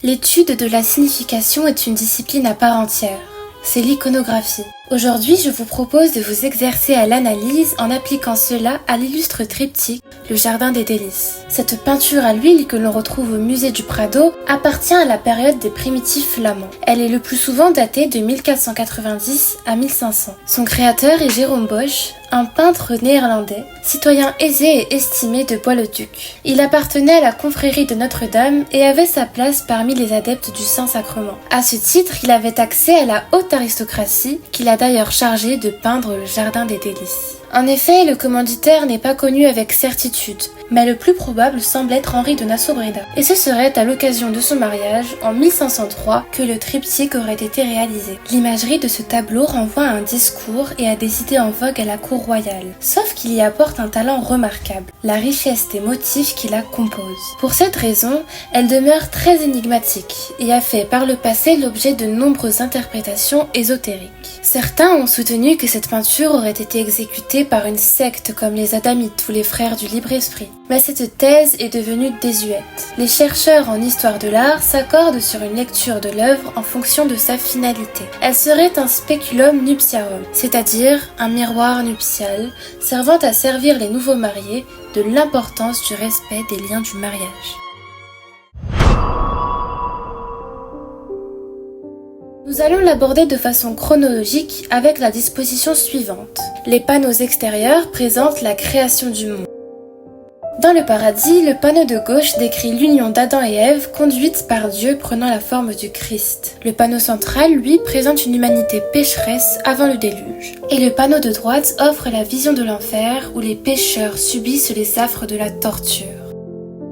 L'étude de la signification est une discipline à part entière. C'est l'iconographie. Aujourd'hui, je vous propose de vous exercer à l'analyse en appliquant cela à l'illustre triptyque Le Jardin des Délices. Cette peinture à l'huile que l'on retrouve au musée du Prado appartient à la période des primitifs flamands. Elle est le plus souvent datée de 1490 à 1500. Son créateur est Jérôme Bosch, un peintre néerlandais, citoyen aisé et estimé de Bois-le-Duc. Il appartenait à la confrérie de Notre-Dame et avait sa place parmi les adeptes du Saint-Sacrement. À ce titre, il avait accès à la haute aristocratie, qu'il a d'ailleurs chargé de peindre le Jardin des Délices. En effet, le commanditaire n'est pas connu avec certitude, mais le plus probable semble être Henri de Nassau-Breda. Et ce serait à l'occasion de son mariage, en 1503, que le triptyque aurait été réalisé. L'imagerie de ce tableau renvoie à un discours et à des idées en vogue à la cour royale, sauf qu'il y apporte un talent remarquable, la richesse des motifs qui la composent. Pour cette raison, elle demeure très énigmatique et a fait par le passé l'objet de nombreuses interprétations ésotériques. Certains ont soutenu que cette peinture aurait été exécutée par une secte comme les Adamites ou les frères du libre esprit. Mais cette thèse est devenue désuète. Les chercheurs en histoire de l'art s'accordent sur une lecture de l'œuvre en fonction de sa finalité. Elle serait un speculum nuptiarum, c'est-à-dire un miroir nuptial servant à servir les nouveaux mariés de l'importance du respect des liens du mariage. Nous allons l'aborder de façon chronologique avec la disposition suivante. Les panneaux extérieurs présentent la création du monde. Dans le paradis, le panneau de gauche décrit l'union d'Adam et Ève conduite par Dieu prenant la forme du Christ. Le panneau central, lui, présente une humanité pécheresse avant le déluge. Et le panneau de droite offre la vision de l'enfer où les pécheurs subissent les affres de la torture.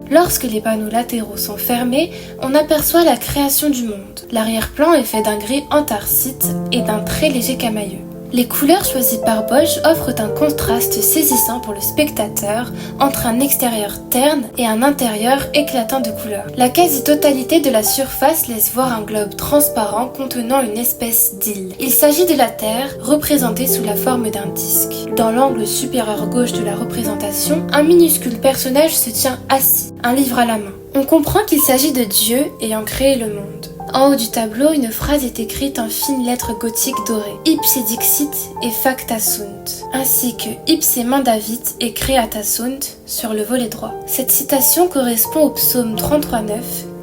Lorsque les panneaux latéraux sont fermés, on aperçoit la création du monde. L'arrière-plan est fait d'un gris anthracite et d'un très léger camailleux. Les couleurs choisies par Bosch offrent un contraste saisissant pour le spectateur entre un extérieur terne et un intérieur éclatant de couleurs. La quasi-totalité de la surface laisse voir un globe transparent contenant une espèce d'île. Il s'agit de la Terre, représentée sous la forme d'un disque. Dans l'angle supérieur gauche de la représentation, un minuscule personnage se tient assis, un livre à la main. On comprend qu'il s'agit de Dieu ayant créé le monde. En haut du tableau, une phrase est écrite en fines lettres gothiques dorées. Ipse dixit et facta sunt, ainsi que ipse mandavit et creata sunt sur le volet droit. Cette citation correspond au psaume 33:9,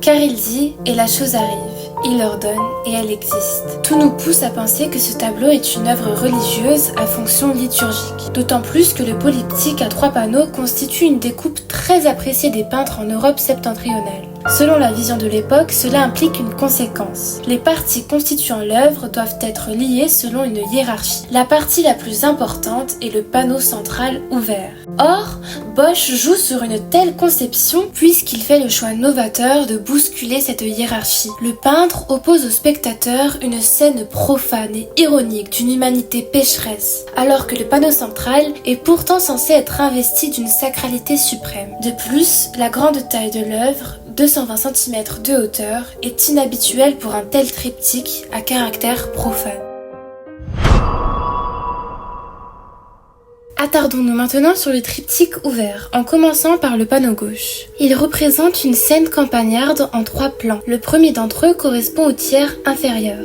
car il dit « Et la chose arrive, il ordonne et elle existe ». Tout nous pousse à penser que ce tableau est une œuvre religieuse à fonction liturgique. D'autant plus que le polyptyque à 3 panneaux constitue une découpe très appréciée des peintres en Europe septentrionale. Selon la vision de l'époque, cela implique une conséquence. Les parties constituant l'œuvre doivent être liées selon une hiérarchie. La partie la plus importante est le panneau central ouvert. Or, Bosch joue sur une telle conception puisqu'il fait le choix novateur de bousculer cette hiérarchie. Le peintre oppose au spectateur une scène profane et ironique d'une humanité pécheresse, alors que le panneau central est pourtant censé être investi d'une sacralité suprême. De plus, la grande taille de l'œuvre, 220 cm de hauteur, est inhabituelle pour un tel triptyque à caractère profane. Attardons-nous maintenant sur le triptyque ouvert, en commençant par le panneau gauche. Il représente une scène campagnarde en 3 plans. Le premier d'entre eux correspond au tiers inférieur.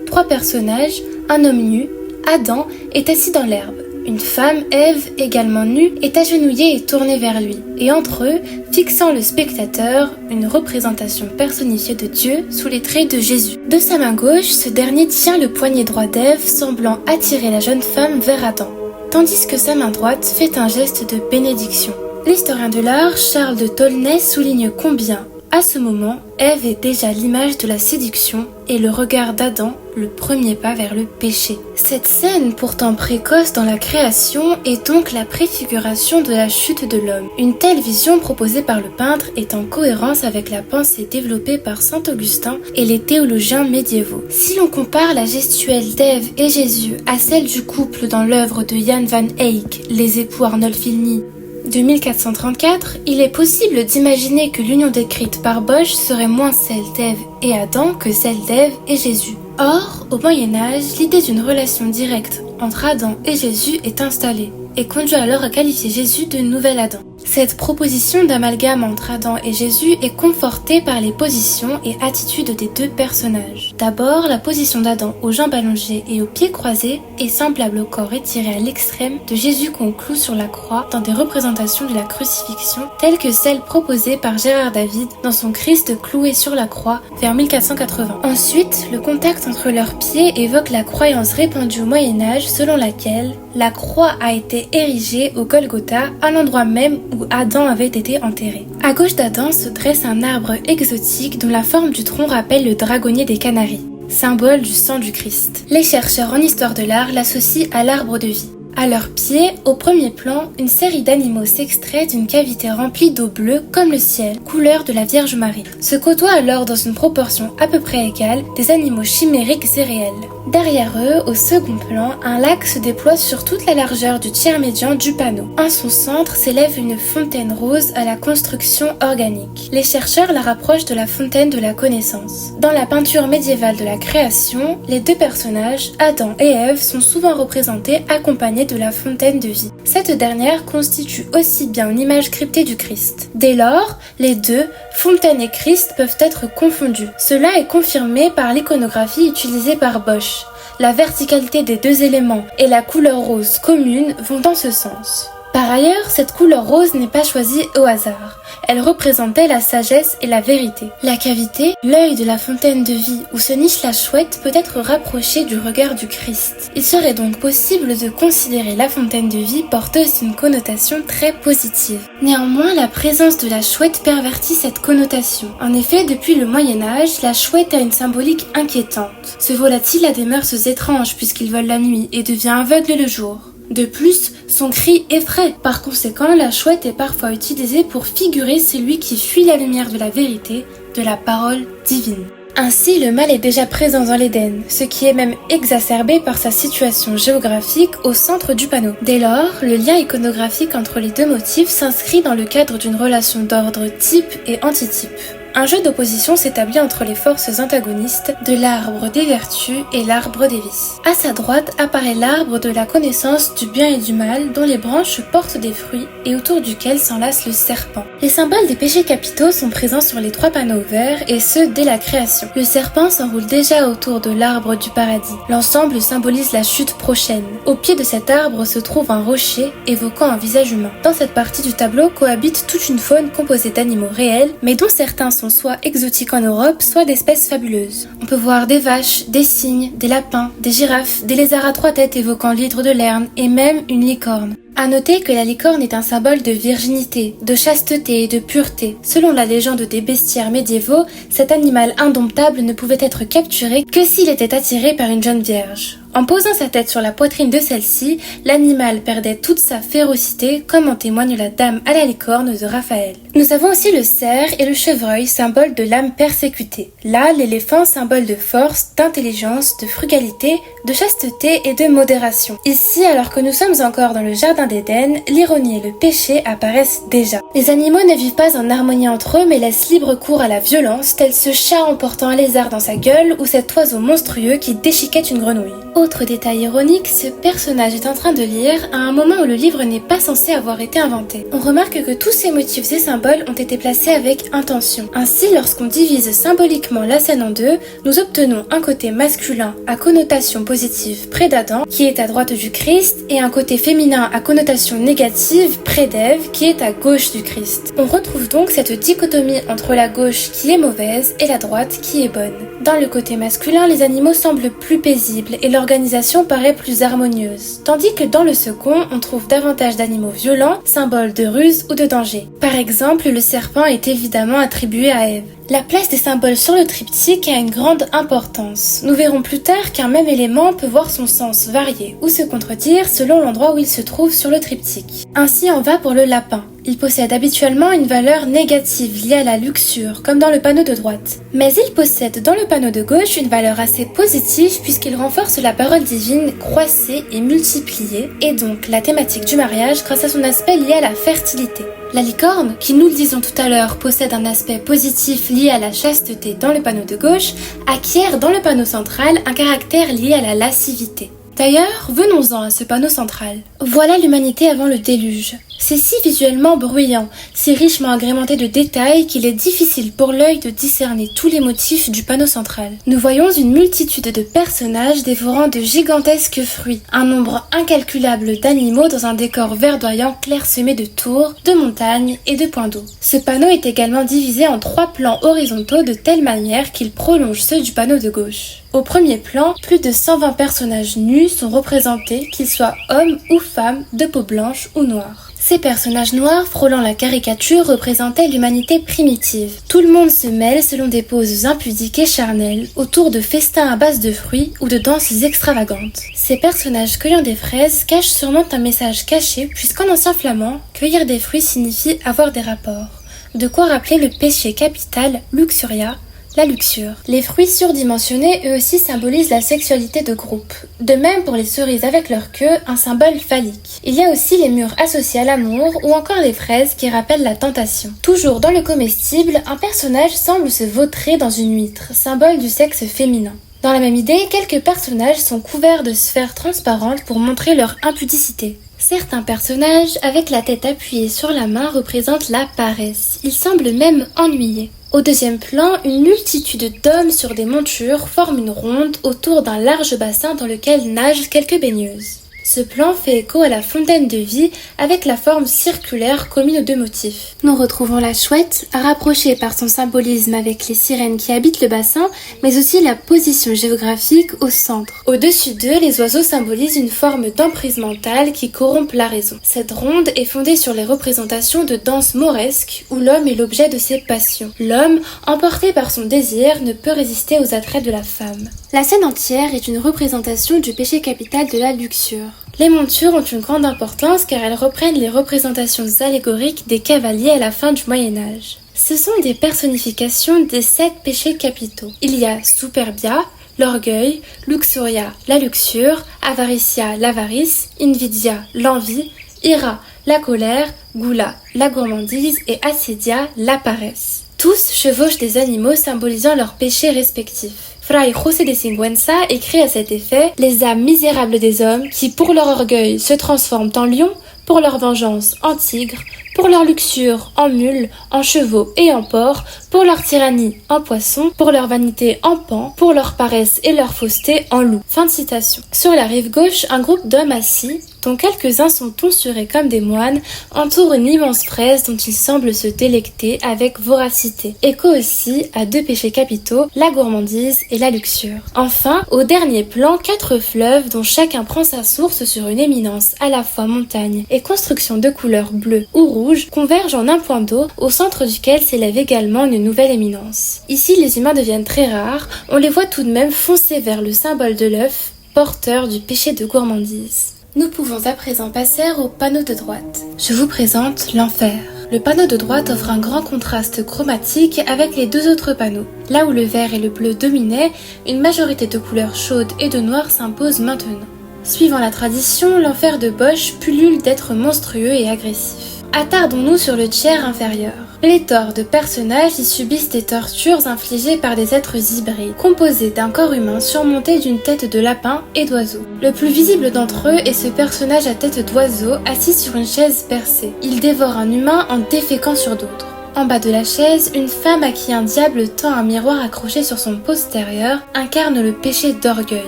3 personnages, un homme nu, Adam, est assis dans l'herbe. Une femme, Ève, également nue, est agenouillée et tournée vers lui. Et entre eux, fixant le spectateur, une représentation personnifiée de Dieu sous les traits de Jésus. De sa main gauche, ce dernier tient le poignet droit d'Ève, semblant attirer la jeune femme vers Adam, tandis que sa main droite fait un geste de bénédiction. L'historien de l'art, Charles de Tolnay, souligne combien, à ce moment, Ève est déjà l'image de la séduction et le regard d'Adam, le premier pas vers le péché. Cette scène, pourtant précoce dans la création, est donc la préfiguration de la chute de l'homme. Une telle vision proposée par le peintre est en cohérence avec la pensée développée par saint Augustin et les théologiens médiévaux. Si l'on compare la gestuelle d'Ève et Jésus à celle du couple dans l'œuvre de Jan van Eyck, Les époux Arnolfini, de 1434, il est possible d'imaginer que l'union décrite par Bosch serait moins celle d'Ève et Adam que celle d'Ève et Jésus. Or, au Moyen-Âge, l'idée d'une relation directe entre Adam et Jésus est installée. et conduit alors à qualifier Jésus de nouvel Adam. Cette proposition d'amalgame entre Adam et Jésus est confortée par les positions et attitudes des deux personnages. D'abord, la position d'Adam aux jambes allongées et aux pieds croisés est semblable au corps étiré à l'extrême de Jésus qu'on cloue sur la croix dans des représentations de la crucifixion telles que celles proposées par Gérard David dans son Christ cloué sur la croix vers 1480. Ensuite, le contact entre leurs pieds évoque la croyance répandue au Moyen-Âge selon laquelle la croix a été érigée au Golgotha, à l'endroit même où Adam avait été enterré. À gauche d'Adam se dresse un arbre exotique dont la forme du tronc rappelle le dragonnier des Canaries, symbole du sang du Christ. Les chercheurs en histoire de l'art l'associent à l'arbre de vie. À leurs pieds, au premier plan, une série d'animaux s'extrait d'une cavité remplie d'eau bleue comme le ciel, couleur de la Vierge Marie. Se côtoient alors dans une proportion à peu près égale des animaux chimériques et réels. Derrière eux, au second plan, un lac se déploie sur toute la largeur du tiers médian du panneau. En son centre s'élève une fontaine rose à la construction organique. Les chercheurs la rapprochent de la fontaine de la connaissance. Dans la peinture médiévale de la création, les deux personnages, Adam et Ève, sont souvent représentés accompagnés de la fontaine de vie. Cette dernière constitue aussi bien une image cryptée du Christ. Dès lors, les deux, fontaine et Christ, peuvent être confondus. Cela est confirmé par l'iconographie utilisée par Bosch. La verticalité des deux éléments et la couleur rose commune vont dans ce sens. Par ailleurs, cette couleur rose n'est pas choisie au hasard. Elle représentait la sagesse et la vérité. La cavité, l'œil de la fontaine de vie où se niche la chouette, peut être rapprochée du regard du Christ. Il serait donc possible de considérer la fontaine de vie porteuse d'une connotation très positive. Néanmoins, la présence de la chouette pervertit cette connotation. En effet, depuis le Moyen-Âge, la chouette a une symbolique inquiétante. Ce volatile a des mœurs étranges puisqu'il vole la nuit et devient aveugle le jour. De plus, son cri effraie. Par conséquent, la chouette est parfois utilisée pour figurer celui qui fuit la lumière de la vérité, de la parole divine. Ainsi, le mal est déjà présent dans l'Éden, ce qui est même exacerbé par sa situation géographique au centre du panneau. Dès lors, le lien iconographique entre les deux motifs s'inscrit dans le cadre d'une relation d'ordre type et antitype. Un jeu d'opposition s'établit entre les forces antagonistes de l'arbre des vertus et l'arbre des vices. À sa droite apparaît l'arbre de la connaissance du bien et du mal dont les branches portent des fruits et autour duquel s'enlace le serpent. Les symboles des péchés capitaux sont présents sur les trois panneaux verts et ce dès la création. Le serpent s'enroule déjà autour de l'arbre du paradis. L'ensemble symbolise la chute prochaine. Au pied de cet arbre se trouve un rocher évoquant un visage humain. Dans cette partie du tableau cohabite toute une faune composée d'animaux réels mais dont certains sont soit exotiques en Europe, soit d'espèces fabuleuses. On peut voir des vaches, des cygnes, des lapins, des girafes, des lézards à trois têtes évoquant l'hydre de Lerne et même une licorne. À noter que la licorne est un symbole de virginité, de chasteté et de pureté. Selon la légende des bestiaires médiévaux, cet animal indomptable ne pouvait être capturé que s'il était attiré par une jeune vierge. En posant sa tête sur la poitrine de celle-ci, l'animal perdait toute sa férocité, comme en témoigne la dame à la licorne de Raphaël. Nous avons aussi le cerf et le chevreuil, symbole de l'âme persécutée. Là, l'éléphant, symbole de force, d'intelligence, de frugalité, de chasteté et de modération. Ici, alors que nous sommes encore dans le jardin d'Éden, l'ironie et le péché apparaissent déjà. Les animaux ne vivent pas en harmonie entre eux, mais laissent libre cours à la violence, tel ce chat emportant un lézard dans sa gueule ou cet oiseau monstrueux qui déchiquette une grenouille. Autre détail ironique, ce personnage est en train de lire à un moment où le livre n'est pas censé avoir été inventé. On remarque que tous ces motifs et symboles ont été placés avec intention. Ainsi, lorsqu'on divise symboliquement la scène en deux, nous obtenons un côté masculin à connotation positive près d'Adam, qui est à droite du Christ, et un côté féminin à connotation négative près d'Ève, qui est à gauche du Christ. On retrouve donc cette dichotomie entre la gauche qui est mauvaise et la droite qui est bonne. Dans le côté masculin, les animaux semblent plus paisibles et l'organisation paraît plus harmonieuse, tandis que dans le second, on trouve davantage d'animaux violents, symboles de ruse ou de danger. Par exemple, le serpent est évidemment attribué à Ève. La place des symboles sur le triptyque a une grande importance. Nous verrons plus tard qu'un même élément peut voir son sens varier ou se contredire selon l'endroit où il se trouve sur le triptyque. Ainsi en va pour le lapin. Il possède habituellement une valeur négative liée à la luxure, comme dans le panneau de droite. Mais il possède dans le panneau de gauche une valeur assez positive puisqu'il renforce la parole divine croissée et multipliée, et donc la thématique du mariage grâce à son aspect lié à la fertilité. La licorne, qui nous le disons tout à l'heure possède un aspect positif lié à la chasteté dans le panneau de gauche, acquiert dans le panneau central un caractère lié à la lascivité. D'ailleurs, venons-en à ce panneau central. Voilà l'humanité avant le déluge. C'est si visuellement bruyant, si richement agrémenté de détails qu'il est difficile pour l'œil de discerner tous les motifs du panneau central. Nous voyons une multitude de personnages dévorant de gigantesques fruits, un nombre incalculable d'animaux dans un décor verdoyant clairsemé de tours, de montagnes et de points d'eau. Ce panneau est également divisé en 3 plans horizontaux de telle manière qu'il prolonge ceux du panneau de gauche. Au premier plan, plus de 120 personnages nus sont représentés, qu'ils soient hommes ou femmes, de peau blanche ou noire. Ces personnages noirs frôlant la caricature représentaient l'humanité primitive. Tout le monde se mêle selon des poses impudiques et charnelles, autour de festins à base de fruits ou de danses extravagantes. Ces personnages cueillant des fraises cachent sûrement un message caché, puisqu'en ancien flamand, cueillir des fruits signifie avoir des rapports. De quoi rappeler le péché capital, luxuria, la luxure. Les fruits surdimensionnés, eux aussi, symbolisent la sexualité de groupe. De même pour les cerises avec leur queue, un symbole phallique. Il y a aussi les mûres associées à l'amour ou encore les fraises qui rappellent la tentation. Toujours dans le comestible, un personnage semble se vautrer dans une huître, symbole du sexe féminin. Dans la même idée, quelques personnages sont couverts de sphères transparentes pour montrer leur impudicité. Certains personnages, avec la tête appuyée sur la main, représentent la paresse. Ils semblent même ennuyés. Au deuxième plan, une multitude d'hommes sur des montures forment une ronde autour d'un large bassin dans lequel nagent quelques baigneuses. Ce plan fait écho à la fontaine de vie avec la forme circulaire commune aux 2 motifs. Nous retrouvons la chouette, rapprochée par son symbolisme avec les sirènes qui habitent le bassin, mais aussi la position géographique au centre. Au-dessus d'eux, les oiseaux symbolisent une forme d'emprise mentale qui corrompt la raison. Cette ronde est fondée sur les représentations de danses mauresques où l'homme est l'objet de ses passions. L'homme, emporté par son désir, ne peut résister aux attraits de la femme. La scène entière est une représentation du péché capital de la luxure. Les montures ont une grande importance car elles reprennent les représentations allégoriques des cavaliers à la fin du Moyen-Âge. Ce sont des personnifications des 7 péchés capitaux. Il y a Superbia, l'orgueil, Luxuria, la luxure, Avaritia, l'avarice, Invidia, l'envie, Ira, la colère, Gula, la gourmandise et Acedia, la paresse. Tous chevauchent des animaux symbolisant leurs péchés respectifs. Fray José de Singüenza écrit à cet effet « Les âmes misérables des hommes qui, pour leur orgueil, se transforment en lions, pour leur vengeance en tigres, pour leur luxure en mules, en chevaux et en porcs, pour leur tyrannie en poissons, pour leur vanité en paons, pour leur paresse et leur fausseté en loups. » Fin de citation. Sur la rive gauche, un groupe d'hommes assis, dont quelques-uns sont tonsurés comme des moines, entoure une immense fraise dont ils semblent se délecter avec voracité. Écho aussi à 2 péchés capitaux, la gourmandise et la luxure. Enfin, au dernier plan, 4 fleuves dont chacun prend sa source sur une éminence à la fois montagne et construction de couleur bleue ou rouge convergent en un point d'eau au centre duquel s'élève également une nouvelle éminence. Ici, les humains deviennent très rares, on les voit tout de même foncer vers le symbole de l'œuf, porteur du péché de gourmandise. Nous pouvons à présent passer au panneau de droite. Je vous présente l'enfer. Le panneau de droite offre un grand contraste chromatique avec les 2 autres panneaux. Là où le vert et le bleu dominaient, une majorité de couleurs chaudes et de noir s'impose maintenant. Suivant la tradition, l'enfer de Bosch pullule d'êtres monstrueux et agressifs. Attardons-nous sur le tiers inférieur. Pléthore de personnages y subissent des tortures infligées par des êtres hybrides, composés d'un corps humain surmonté d'une tête de lapin et d'oiseau. Le plus visible d'entre eux est ce personnage à tête d'oiseau assis sur une chaise percée. Il dévore un humain en déféquant sur d'autres. En bas de la chaise, une femme à qui un diable tend un miroir accroché sur son postérieur incarne le péché d'orgueil.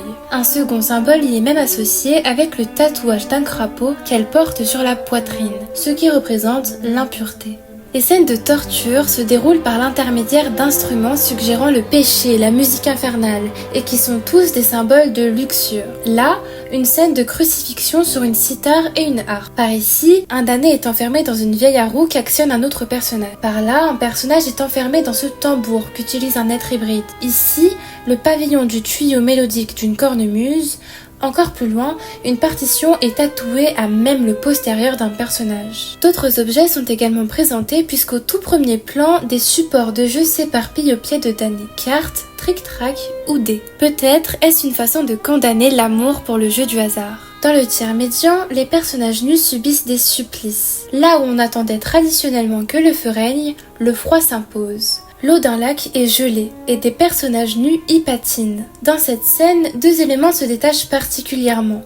Un second symbole y est même associé avec le tatouage d'un crapaud qu'elle porte sur la poitrine, ce qui représente l'impureté. Les scènes de torture se déroulent par l'intermédiaire d'instruments suggérant le péché, la musique infernale, et qui sont tous des symboles de luxure. Là, une scène de crucifixion sur une cithare et une harpe. Par ici, un damné est enfermé dans une vieille roue qu'actionne un autre personnage. Par là, un personnage est enfermé dans ce tambour qu'utilise un être hybride. Ici, le pavillon du tuyau mélodique d'une cornemuse. Encore plus loin, une partition est tatouée à même le postérieur d'un personnage. D'autres objets sont également présentés puisqu'au tout premier plan, des supports de jeu s'éparpillent au pied de damnés. Cartes, tric-trac ou dés. Peut-être est-ce une façon de condamner l'amour pour le jeu du hasard. Dans le tiers médian, les personnages nus subissent des supplices. Là où on attendait traditionnellement que le feu règne, le froid s'impose. L'eau d'un lac est gelée et des personnages nus y patinent. Dans cette scène, deux éléments se détachent particulièrement.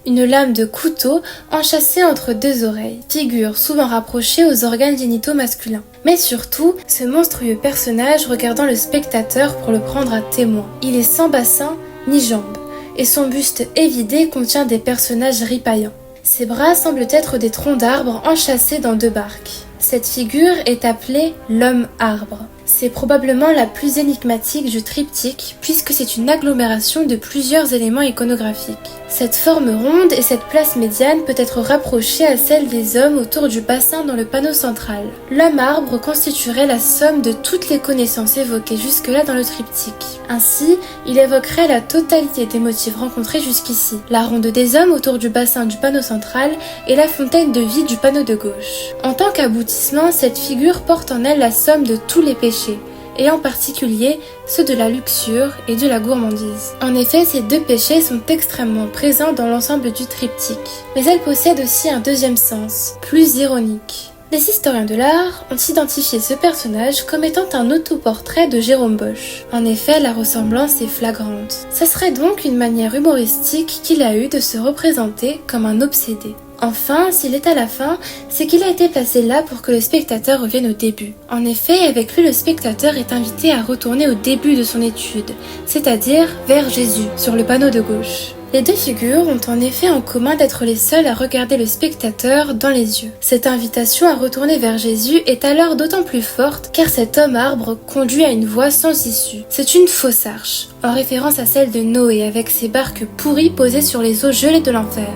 Une lame de couteau enchâssée entre deux oreilles, figure souvent rapprochée aux organes génitaux masculins. Mais surtout, ce monstrueux personnage regardant le spectateur pour le prendre à témoin. Il est sans bassin ni jambes, et son buste évidé contient des personnages ripaillants. Ses bras semblent être des troncs d'arbres enchâssés dans deux barques. Cette figure est appelée l'homme-arbre. C'est probablement la plus énigmatique du triptyque puisque c'est une agglomération de plusieurs éléments iconographiques. Cette forme ronde et cette place médiane peut être rapprochée à celle des hommes autour du bassin dans le panneau central. L'homme-arbre constituerait la somme de toutes les connaissances évoquées jusque-là dans le triptyque. Ainsi, il évoquerait la totalité des motifs rencontrés jusqu'ici. La ronde des hommes autour du bassin du panneau central et la fontaine de vie du panneau de gauche. En tant qu'aboutissement, cette figure porte en elle la somme de tous les péchés, et en particulier ceux de la luxure et de la gourmandise. En effet, ces deux péchés sont extrêmement présents dans l'ensemble du triptyque. Mais elle possède aussi un deuxième sens, plus ironique. Les historiens de l'art ont identifié ce personnage comme étant un autoportrait de Jérôme Bosch. En effet, la ressemblance est flagrante. Ce serait donc une manière humoristique qu'il a eue de se représenter comme un obsédé. Enfin, s'il est à la fin, c'est qu'il a été placé là pour que le spectateur revienne au début. En effet, avec lui, le spectateur est invité à retourner au début de son étude, c'est-à-dire vers Jésus, sur le panneau de gauche. Les deux figures ont en effet en commun d'être les seules à regarder le spectateur dans les yeux. Cette invitation à retourner vers Jésus est alors d'autant plus forte car cet homme-arbre conduit à une voie sans issue. C'est une fausse arche, en référence à celle de Noé avec ses barques pourries posées sur les eaux gelées de l'enfer.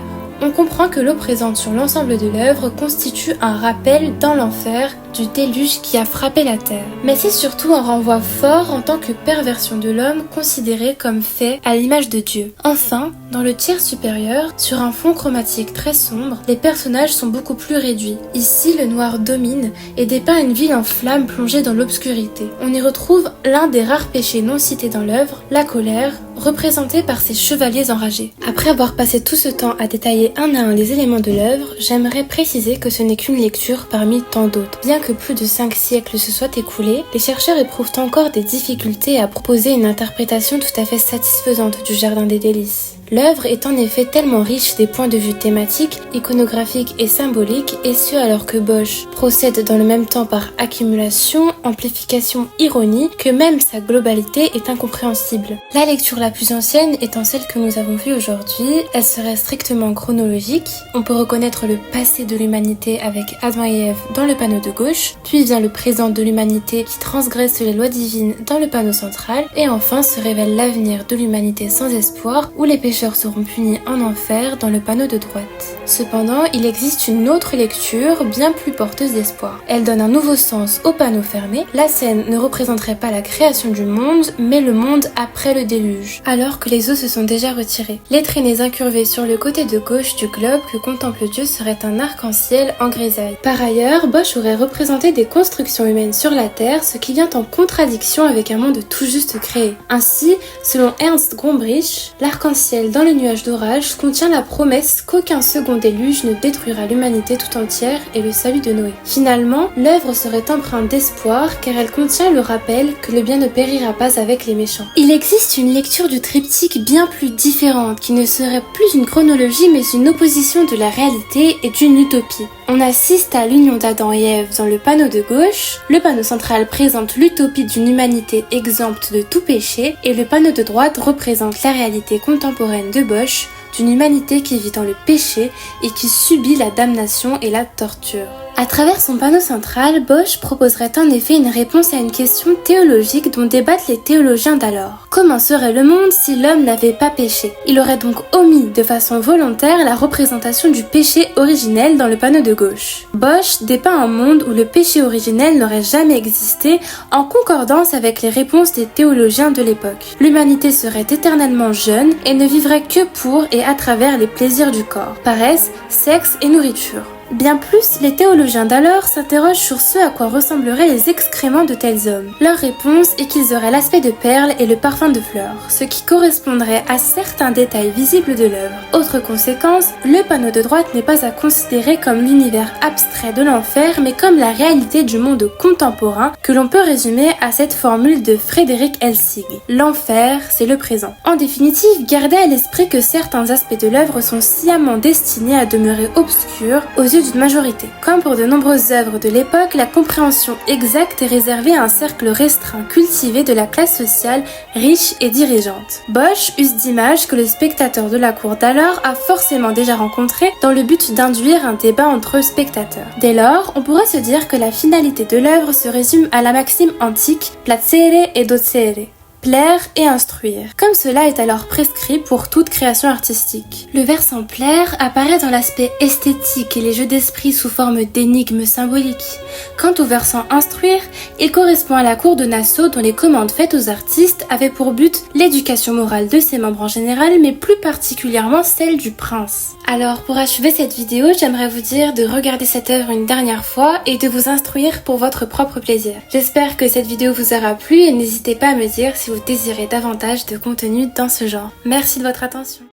On comprend que l'eau présente sur l'ensemble de l'œuvre constitue un rappel dans l'enfer du déluge qui a frappé la terre. Mais c'est surtout un renvoi fort en tant que perversion de l'homme considéré comme fait à l'image de Dieu. Enfin, dans le tiers supérieur, sur un fond chromatique très sombre, les personnages sont beaucoup plus réduits. Ici, le noir domine et dépeint une ville en flammes plongée dans l'obscurité. On y retrouve l'un des rares péchés non cités dans l'œuvre, la colère, représentée par ces chevaliers enragés. Après avoir passé tout ce temps à détailler un à un les éléments de l'œuvre, j'aimerais préciser que ce n'est qu'une lecture parmi tant d'autres. Bien que plus de 5 siècles se soient écoulés, les chercheurs éprouvent encore des difficultés à proposer une interprétation tout à fait satisfaisante du Jardin des Délices. L'œuvre est en effet tellement riche des points de vue thématiques, iconographiques et symboliques, et ce alors que Bosch procède dans le même temps par accumulation, amplification, ironie, que même sa globalité est incompréhensible. La lecture la plus ancienne étant celle que nous avons vue aujourd'hui, elle serait strictement chronologique. On peut reconnaître le passé de l'humanité avec Adam et Ève dans le panneau de gauche, puis vient le présent de l'humanité qui transgresse les lois divines dans le panneau central, et enfin se révèle l'avenir de l'humanité sans espoir, où les pécheurs seront punis en enfer dans le panneau de droite. Cependant, il existe une autre lecture bien plus porteuse d'espoir. Elle donne un nouveau sens au panneau fermé. La scène ne représenterait pas la création du monde, mais le monde après le déluge, alors que les eaux se sont déjà retirées. Les traînées incurvées sur le côté de gauche du globe que contemple Dieu seraient un arc-en-ciel en grisaille. Par ailleurs, Bosch aurait représenté des constructions humaines sur la Terre, ce qui vient en contradiction avec un monde tout juste créé. Ainsi, selon Ernst Gombrich, l'arc-en-ciel dans le nuage d'orage contient la promesse qu'aucun second déluge ne détruira l'humanité tout entière et le salut de Noé. Finalement, l'œuvre serait empreinte d'espoir car elle contient le rappel que le bien ne périra pas avec les méchants. Il existe une lecture du triptyque bien plus différente qui ne serait plus une chronologie mais une opposition de la réalité et d'une utopie. On assiste à l'union d'Adam et Ève dans le panneau de gauche, le panneau central présente l'utopie d'une humanité exempte de tout péché et le panneau de droite représente la réalité contemporaine de Bosch d'une humanité qui vit dans le péché et qui subit la damnation et la torture. À travers son panneau central, Bosch proposerait en effet une réponse à une question théologique dont débattent les théologiens d'alors. Comment serait le monde si l'homme n'avait pas péché? Il aurait donc omis de façon volontaire la représentation du péché originel dans le panneau de gauche. Bosch dépeint un monde où le péché originel n'aurait jamais existé en concordance avec les réponses des théologiens de l'époque. L'humanité serait éternellement jeune et ne vivrait que pour et à travers les plaisirs du corps, paresse, sexe et nourriture. Bien plus, les théologiens d'alors s'interrogent sur ce à quoi ressembleraient les excréments de tels hommes. Leur réponse est qu'ils auraient l'aspect de perles et le parfum de fleurs, ce qui correspondrait à certains détails visibles de l'œuvre. Autre conséquence, le panneau de droite n'est pas à considérer comme l'univers abstrait de l'enfer, mais comme la réalité du monde contemporain que l'on peut résumer à cette formule de Frédéric Elsig. L'enfer, c'est le présent. En définitive, gardez à l'esprit que certains aspects de l'œuvre sont sciemment destinés à demeurer obscurs aux yeux d'une majorité. Comme pour de nombreuses œuvres de l'époque, la compréhension exacte est réservée à un cercle restreint cultivé de la classe sociale riche et dirigeante. Bosch use d'images que le spectateur de la cour d'alors a forcément déjà rencontrées dans le but d'induire un débat entre spectateurs. Dès lors, on pourrait se dire que la finalité de l'œuvre se résume à la maxime antique placere et docere. Plaire et instruire, comme cela est alors prescrit pour toute création artistique. Le versant plaire apparaît dans l'aspect esthétique et les jeux d'esprit sous forme d'énigmes symboliques. Quant au versant instruire, il correspond à la cour de Nassau dont les commandes faites aux artistes avaient pour but l'éducation morale de ses membres en général, mais plus particulièrement celle du prince. Alors pour achever cette vidéo, j'aimerais vous dire de regarder cette œuvre une dernière fois et de vous instruire pour votre propre plaisir. J'espère que cette vidéo vous aura plu et n'hésitez pas à me dire si vous désirez davantage de contenu dans ce genre. Merci de votre attention.